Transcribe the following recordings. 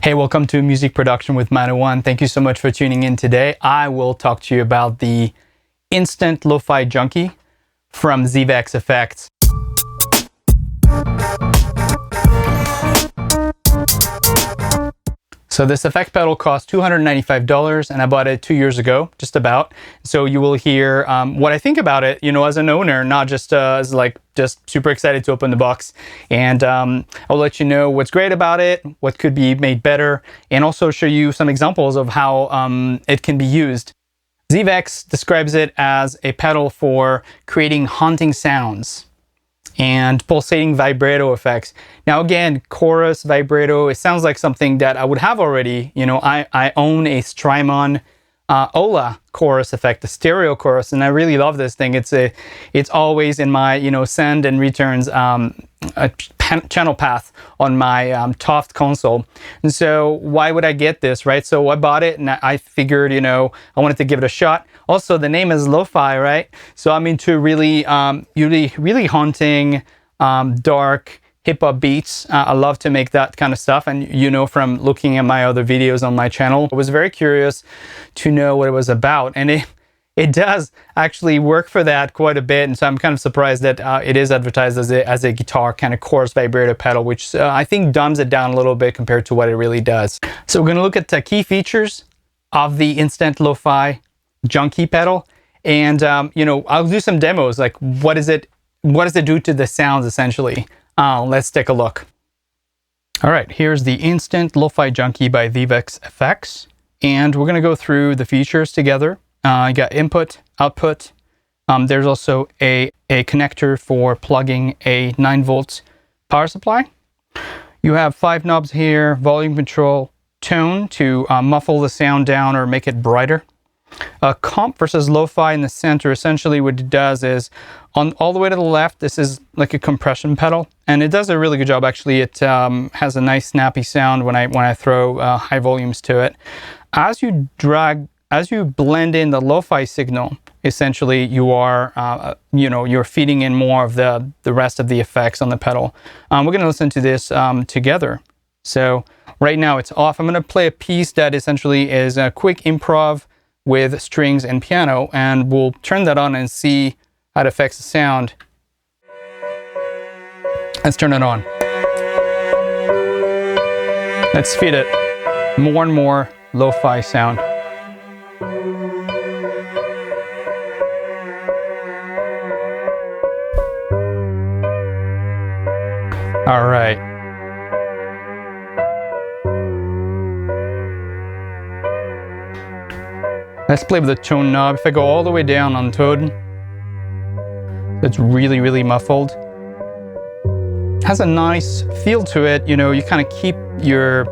Hey, welcome to Music Production with Manu1. Thank you so much for tuning in today. I will talk to you about the Instant Lo-Fi Junky from Zvex Effects. So this effect pedal cost $295 and I bought it 2 years ago, just about. So you will hear what I think about it, as an owner, not just as just super excited to open the box. And I'll let you know what's great about it, what could be made better, and also show you some examples of how it can be used. Zvex describes it as a pedal for creating haunting sounds and pulsating vibrato effects. Now again, chorus, vibrato, it sounds like something that I would have already. I own a Strymon Ola chorus effect, the stereo chorus, and I really love this thing. It's always in my send and returns channel path on my Toft console. And so why would I get this, right? So I bought it and I figured I wanted to give it a shot. Also, the name is lo-fi, right? So I'm into really haunting, dark hip-hop beats. I love to make that kind of stuff, and from looking at my other videos on my channel, I was very curious to know what it was about, and it does actually work for that quite a bit. And so I'm kind of surprised that it is advertised as a guitar kind of chorus vibrato pedal, which I think dumbs it down a little bit compared to what it really does. So we're going to look at the key features of the Instant Lo-Fi Junky pedal, and I'll do some demos, like what does it do to the sounds essentially. Let's take a look. All right, here's the Instant Lo-Fi Junky by Zvex Effects, and we're going to go through the features together. You got input, output. There's also a connector for plugging a 9-volt power supply. You have 5 knobs here: volume control, tone to muffle the sound down or make it brighter. Comp versus lo-fi in the center. Essentially what it does is, all the way to the left, this is like a compression pedal, and it does a really good job actually. It has a nice snappy sound when I throw high volumes to it. As you blend in the lo-fi signal, essentially you are you're feeding in more of the rest of the effects on the pedal. We're going to listen to this together. So right now it's off. I'm going to play a piece that essentially is a quick improv with strings and piano, and we'll turn that on and see how it affects the sound. Let's turn it on. Let's feed it more and more lo-fi sound. All right. Let's play with the tone knob. If I go all the way down on tone, it's really, really muffled. Has a nice feel to it. You kind of keep your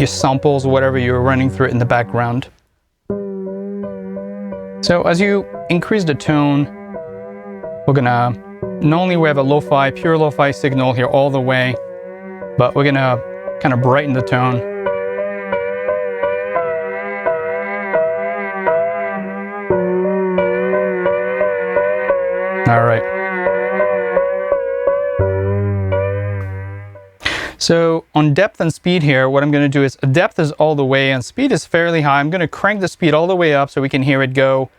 samples or whatever you're running through it in the background. So as you increase the tone, we're gonna, not only we have a lo-fi, pure lo-fi signal here all the way, but we're gonna kind of brighten the tone. All right. So on depth and speed here, what I'm going to do is, depth is all the way and speed is fairly high. I'm going to crank the speed all the way up so we can hear it go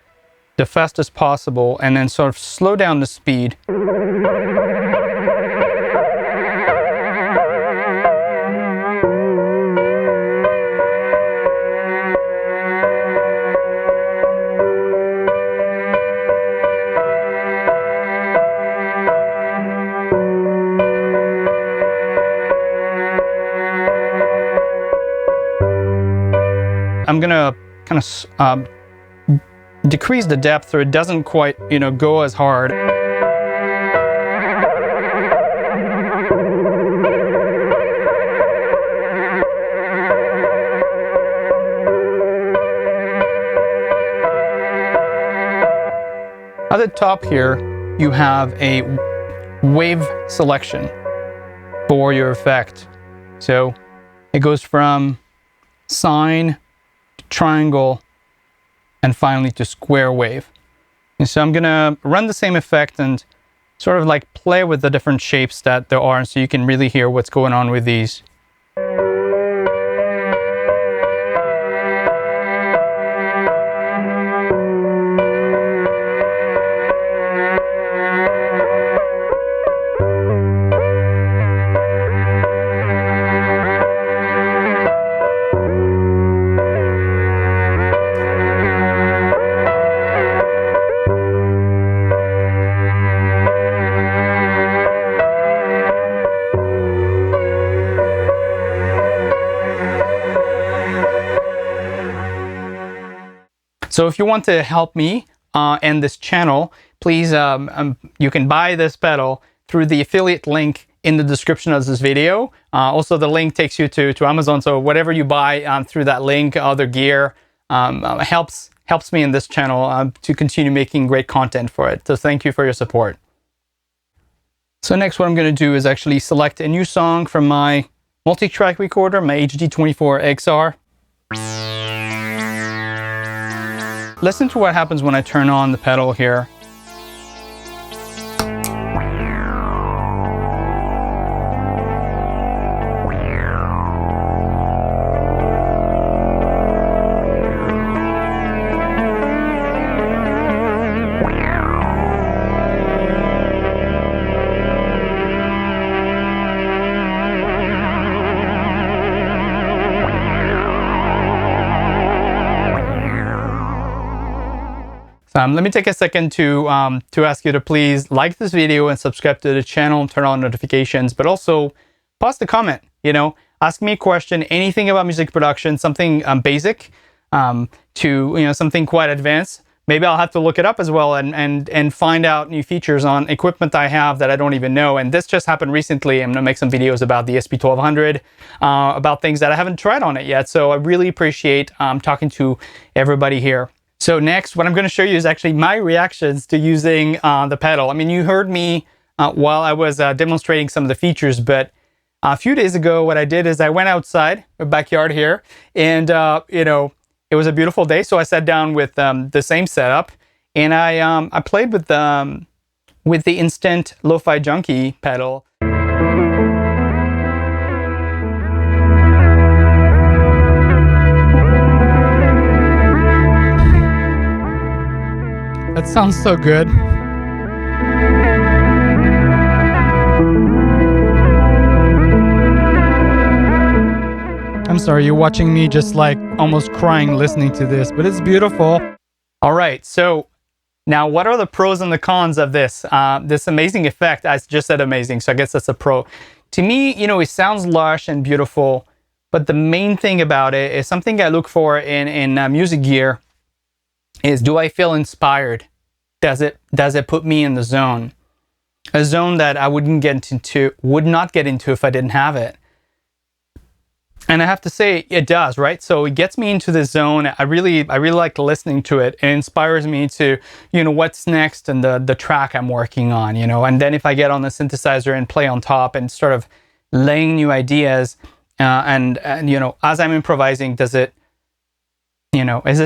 the fastest possible, and then sort of slow down the speed. I'm gonna kind of decrease the depth so it doesn't quite, go as hard. At the top here, you have a wave selection for your effect. So it goes from sine, triangle, and finally to square wave. And so I'm gonna run the same effect and sort of like play with the different shapes that there are, so you can really hear what's going on with these. So if you want to help me and this channel, please, you can buy this pedal through the affiliate link in the description of this video. Also, the link takes you to Amazon. So whatever you buy through that link, other gear, helps me in this channel to continue making great content for it. So thank you for your support. So next, what I'm going to do is actually select a new song from my multi-track recorder, my HD24 XR. Listen to what happens when I turn on the pedal here. Let me take a second to ask you to please like this video and subscribe to the channel and turn on notifications, but also post a comment, ask me a question, anything about music production, something basic to, something quite advanced. Maybe I'll have to look it up as well and find out new features on equipment I have that I don't even know. And this just happened recently. I'm gonna make some videos about the SP1200, about things that I haven't tried on it yet. So I really appreciate talking to everybody here. So next, what I'm going to show you is actually my reactions to using the pedal. I mean, you heard me while I was demonstrating some of the features, but a few days ago, what I did is I went outside, my backyard here, and it was a beautiful day. So I sat down with the same setup, and I played with the instant lo-fi Junky pedal. That sounds so good. I'm sorry, you're watching me just like almost crying listening to this, but it's beautiful. All right, so now what are the pros and the cons of this? This amazing effect. I just said amazing, so I guess that's a pro. To me, it sounds lush and beautiful, but the main thing about it is something I look for in music gear is, do I feel inspired? Does it put me in the zone? A zone that I would not get into if I didn't have it. And I have to say it does, right? So it gets me into the zone. I really like listening to it. It inspires me to, what's next in the track I'm working on, and then if I get on the synthesizer and play on top and sort of laying new ideas, and as I'm improvising, is it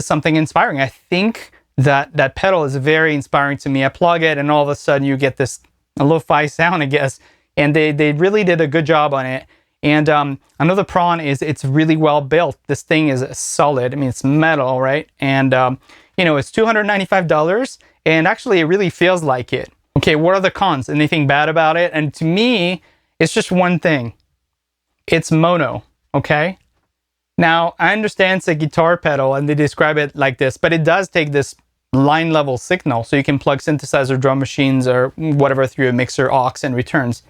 something inspiring? I think that pedal is very inspiring to me. I plug it and all of a sudden you get this lo-fi sound, I guess, and they really did a good job on it. And another pro is it's really well built. This thing is solid. I mean, it's metal, right? And it's $295, and actually it really feels like it. Okay, what are the cons? Anything bad about it? And to me, it's just one thing. It's mono, okay? Now, I understand it's a guitar pedal and they describe it like this, but it does take this line level signal, so you can plug synthesizer, drum machines, or whatever through a mixer, aux, and returns.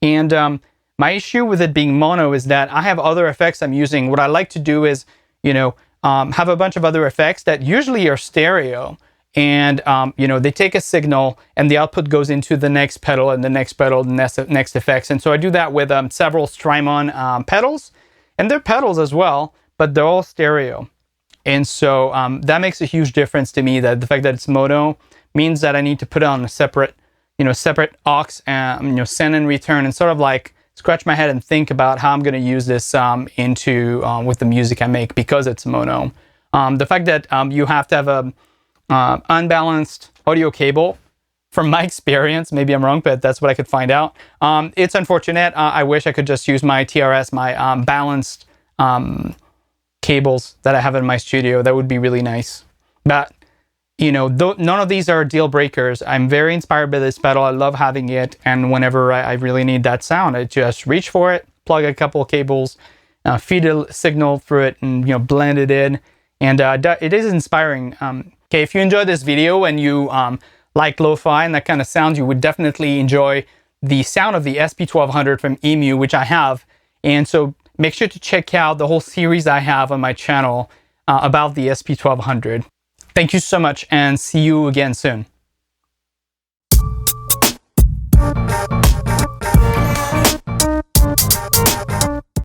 And my issue with it being mono is that I have other effects I'm using. What I like to do is, have a bunch of other effects that usually are stereo. And, they take a signal and the output goes into the next pedal and the next pedal, the next effects. And so I do that with several Strymon pedals. And they're pedals as well, but they're all stereo. And so that makes a huge difference to me, that the fact that it's mono means that I need to put on a separate, separate aux, send and return, and sort of like scratch my head and think about how I'm going to use this with the music I make, because it's mono. The fact that you have to have a unbalanced audio cable, from my experience, maybe I'm wrong, but that's what I could find out. It's unfortunate. I wish I could just use my TRS, my balanced cables that I have in my studio. That would be really nice. But, none of these are deal breakers. I'm very inspired by this pedal. I love having it. And whenever I really need that sound, I just reach for it, plug a couple of cables, feed a signal through it, and, blend it in. And it is inspiring. Okay, if you enjoyed this video and you like lo-fi and that kind of sound, you would definitely enjoy the sound of the SP1200 from EMU, which I have. And so make sure to check out the whole series I have on my channel about the SP1200. Thank you so much, and see you again soon.